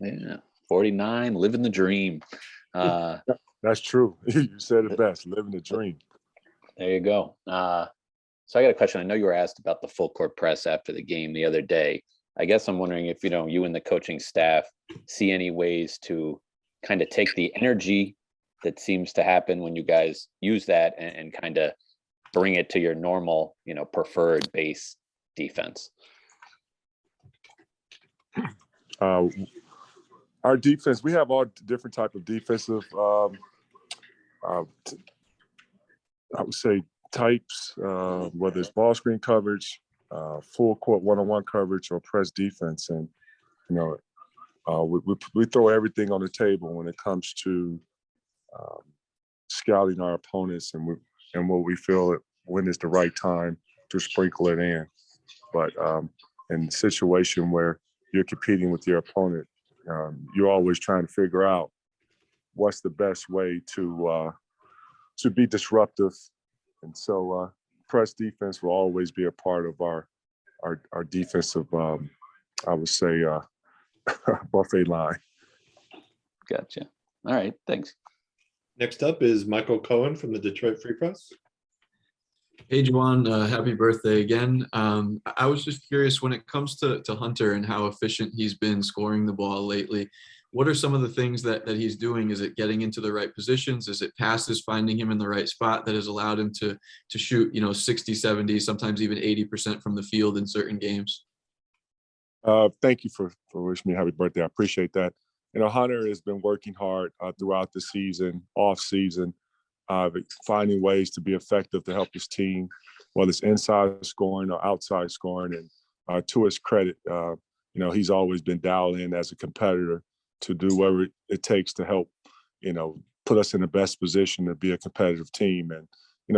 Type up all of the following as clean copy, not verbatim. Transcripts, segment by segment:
Yeah, 49, living the dream. That's true. You said it best, living the dream. There you go. So I got a question. I know you were asked about the full court press after the game the other day. I guess I'm wondering if, you and the coaching staff see any ways to kind of take the energy that seems to happen when you guys use that and kind of bring it to your normal, preferred base defense. Our defense, we have all different type of defensive, I would say, types, whether it's ball screen coverage, full court one-on-one coverage, or press defense. And, we throw everything on the table when it comes to scouting our opponents and what we feel when is the right time to sprinkle it in. But in a situation where you're competing with your opponent, you're always trying to figure out what's the best way to be disruptive. And so press defense will always be a part of our defensive, I would say, buffet line. Gotcha. All right, thanks. Next up is Michael Cohen from the Detroit Free Press. Hey, Juwan, happy birthday again. I was just curious, when it comes to Hunter and how efficient he's been scoring the ball lately, what are some of the things that he's doing? Is it getting into the right positions? Is it passes, finding him in the right spot that has allowed him to shoot, 60, 70, sometimes even 80% from the field in certain games? Thank you for wishing me happy birthday. I appreciate that. Hunter has been working hard throughout the season, off season, finding ways to be effective to help his team, whether it's inside scoring or outside scoring. And to his credit, he's always been dialed in as a competitor to do whatever it takes to help, put us in the best position to be a competitive team. And,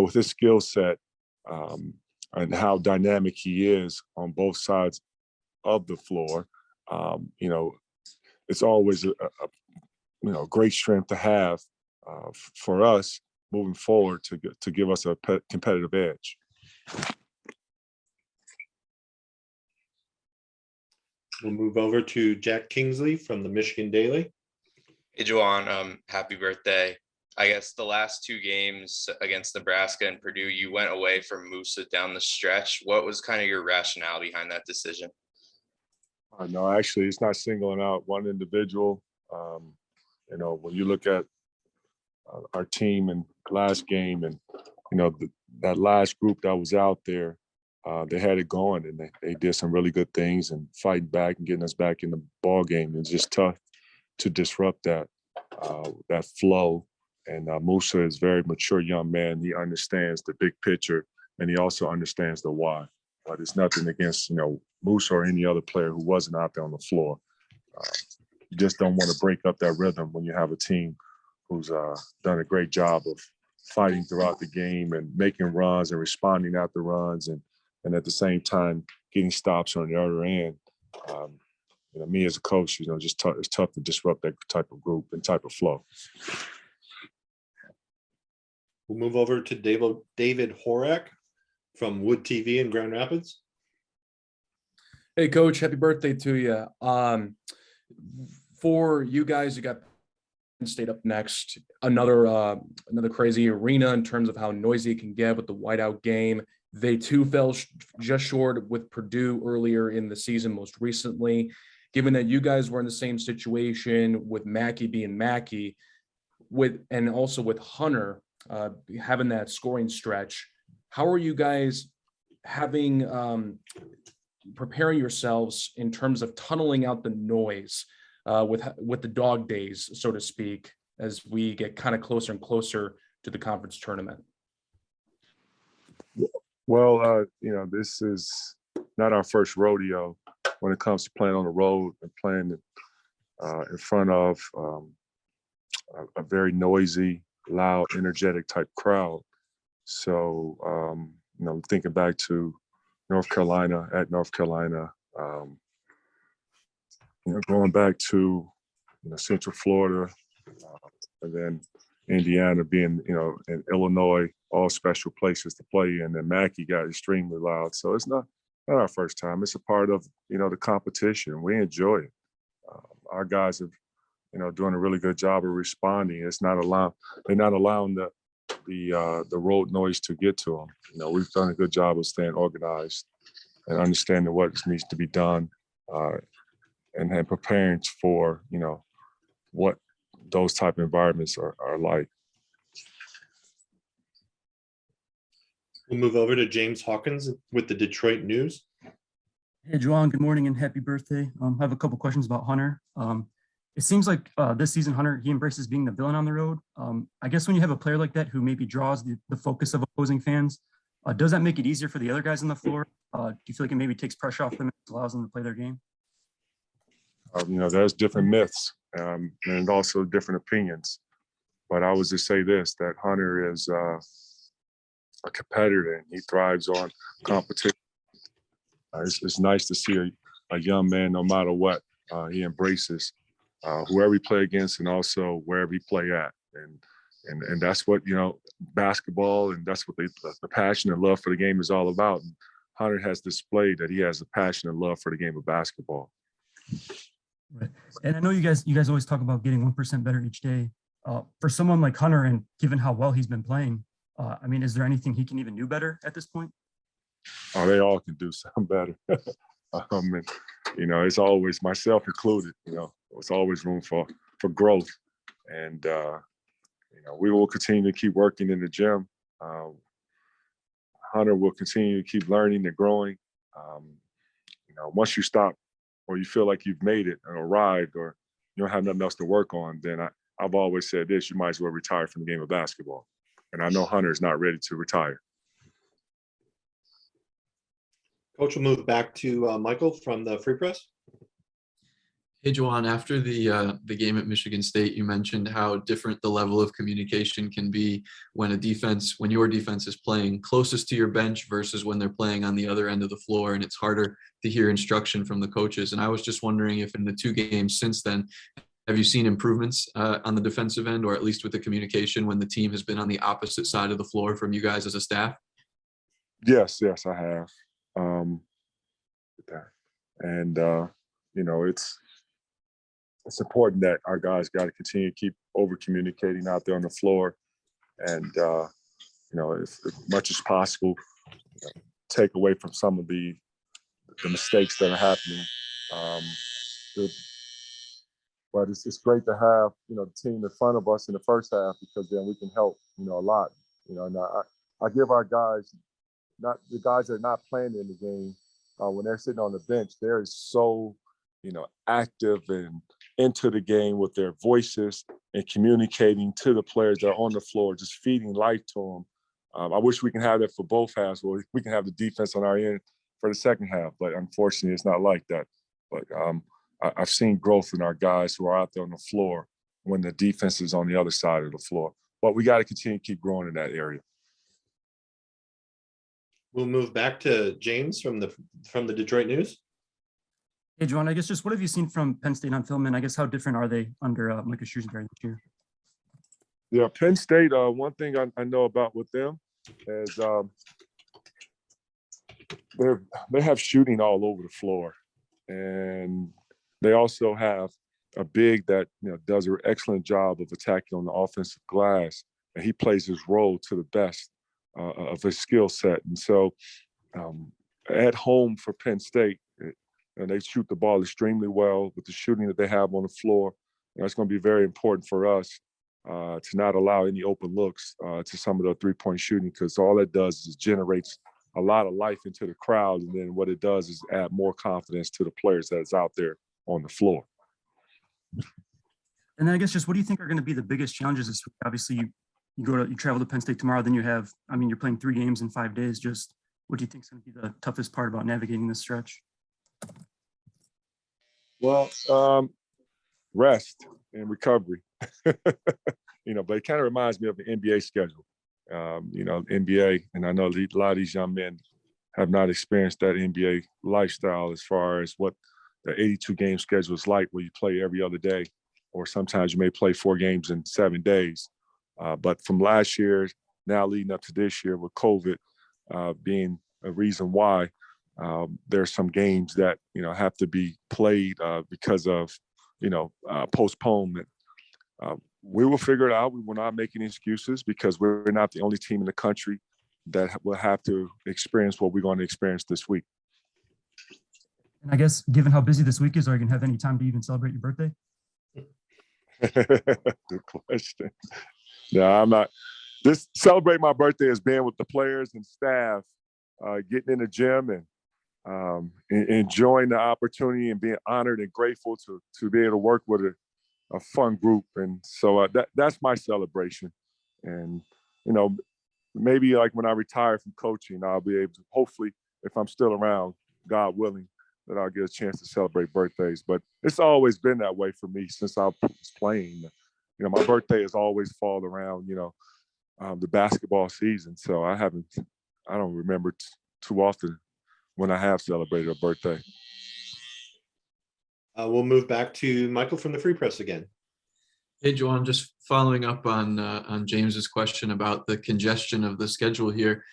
with his skill set and how dynamic he is on both sides of the floor, it's always a great strength to have for us moving forward to give us a competitive edge. We'll move over to Jack Kingsley from the Michigan Daily. Hey, Juwan, happy birthday. I guess the last two games against Nebraska and Purdue, you went away from Musa down the stretch. What was kind of your rationale behind that decision? No, actually, it's not singling out one individual. When you look at our team in last game and, that last group that was out there, they had it going and they did some really good things and fighting back and getting us back in the ball game. It's just tough to disrupt that flow. And Musa is a very mature young man. He understands the big picture and he also understands the why. But it's nothing against, Musa or any other player who wasn't out there on the floor. You just don't want to break up that rhythm when you have a team who's done a great job of fighting throughout the game and making runs and responding after runs and at the same time getting stops on the other end. Me as a coach, it's tough to disrupt that type of group and type of flow. We'll move over to David Horak from Wood TV in Grand Rapids. Hey, Coach, happy birthday to you. For you guys, you got Penn State up next. Another crazy arena in terms of how noisy it can get with the whiteout game. They too fell just short with Purdue earlier in the season, most recently. Given that you guys were in the same situation with Mackey being Mackey, and also with Hunter having that scoring stretch, how are you guys preparing yourselves in terms of tunneling out the noise with the dog days, so to speak, as we get kind of closer and closer to the conference tournament? Well, this is not our first rodeo when it comes to playing on the road and playing in front of a very noisy, loud, energetic type crowd. So, thinking back to North Carolina, going back to Central Florida, and then Indiana being, in Illinois, all special places to play in. And Mackey got extremely loud. So it's not our first time. It's a part of, the competition. We enjoy it. our guys have, doing a really good job of responding. They're not allowing the road noise to get to them. We've done a good job of staying organized and understanding what needs to be done, and then preparing for, what those type of environments are like. We'll move over to James Hawkins with the Detroit News. Hey, Juwan, good morning and happy birthday. I have a couple questions about Hunter. It seems like this season, Hunter, he embraces being the villain on the road. I guess when you have a player like that who maybe draws the focus of opposing fans, does that make it easier for the other guys on the floor? Do you feel like it maybe takes pressure off them and allows them to play their game? There's different myths and also different opinions. But I would just say this, that Hunter is a competitor and he thrives on competition. It's nice to see a young man, no matter what, he embraces whoever he play against and also wherever he play at. And that's what, basketball, and that's what the passion and love for the game is all about. And Hunter has displayed that he has a passion and love for the game of basketball. Right. And I know you guys always talk about getting 1% better each day. For someone like Hunter, and given how well he's been playing, is there anything he can even do better at this point? Oh, they all can do something better. It's always, myself included, it's always room for growth. And, we will continue to keep working in the gym. Hunter will continue to keep learning and growing. Once you stop or you feel like you've made it and arrived or you don't have nothing else to work on, then I've always said this, you might as well retire from the game of basketball. And I know Hunter is not ready to retire. Coach will move back to Michael from the Free Press. Hey, Juwan, after the game at Michigan State, you mentioned how different the level of communication can be when your defense is playing closest to your bench versus when they're playing on the other end of the floor, and it's harder to hear instruction from the coaches. And I was just wondering if in the 2 games since then, have you seen improvements on the defensive end, or at least with the communication when the team has been on the opposite side of the floor from you guys as a staff? Yes, I have. It's important that our guys got to continue to keep over communicating out there on the floor, and as much as possible, take away from some of the mistakes that are happening. But it's great to have the team in front of us in the first half, because then we can help a lot. And I give our guys, not the guys that are not playing in the game, when they're sitting on the bench, they're so active and into the game with their voices and communicating to the players that are on the floor, just feeding life to them. I wish we can have that for both halves, where we can have the defense on our end for the second half, but unfortunately it's not like that. But I've seen growth in our guys who are out there on the floor when the defense is on the other side of the floor. But we got to continue to keep growing in that area. We'll move back to James from the Detroit News. Hey, Juwan, I guess just what have you seen from Penn State on film, and I guess how different are they under Micah Shrewsbury this year? Yeah, Penn State, one thing I know about with them is they have shooting all over the floor. And they also have a big that does an excellent job of attacking on the offensive glass, and he plays his role to the best of his skill set. And so at home for Penn State, they shoot the ball extremely well with the shooting that they have on the floor. It's going to be very important for us to not allow any open looks to some of the three-point shooting, because all it does is generates a lot of life into the crowd, and then what it does is add more confidence to the players that's out there on the floor. And then I guess just what do you think are going to be the biggest challenges this week? Obviously, you travel to Penn State tomorrow, then you're playing 3 games in 5 days. Just what do you think is going to be the toughest part about navigating this stretch? Well, rest and recovery. But it kind of reminds me of the NBA schedule. NBA, and I know a lot of these young men have not experienced that NBA lifestyle as far as what the 82-game schedule is like, where you play every other day, or sometimes you may play 4 games in 7 days. But from last year, now leading up to this year with COVID being a reason why, there's some games that have to be played because of postponement. We will figure it out. We will not make any excuses because we're not the only team in the country that will have to experience what we're going to experience this week. And I guess, given how busy this week is, are you going to have any time to even celebrate your birthday? Good question. No, I'm not. Just celebrate my birthday as being with the players and staff, getting in the gym and enjoying the opportunity and being honored and grateful to be able to work with a fun group. And so that's my celebration. And, maybe like when I retire from coaching, I'll be able to, hopefully, if I'm still around, God willing, that I'll get a chance to celebrate birthdays. But it's always been that way for me since I was playing. My birthday has always fallen around, the basketball season. So I don't remember too often when I have celebrated a birthday. We'll move back to Michael from the Free Press again. Hey, Juwan, just following up on James's question about the congestion of the schedule here.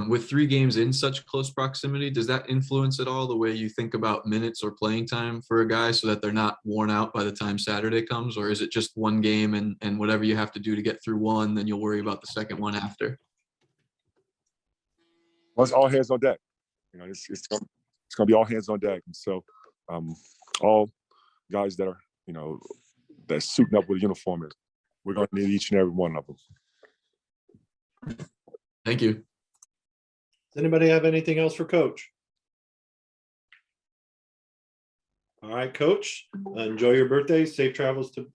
With 3 games in such close proximity, does that influence at all the way you think about minutes or playing time for a guy so that they're not worn out by the time Saturday comes? Or is it just one game and whatever you have to do to get through one, then you'll worry about the second one after? Well, it's all hands on deck. It's going to be all hands on deck. And so all guys that are, that's suiting up with a uniform, we're going to need each and every one of them. Thank you. Does anybody have anything else for Coach? All right, Coach, enjoy your birthday. Safe travels to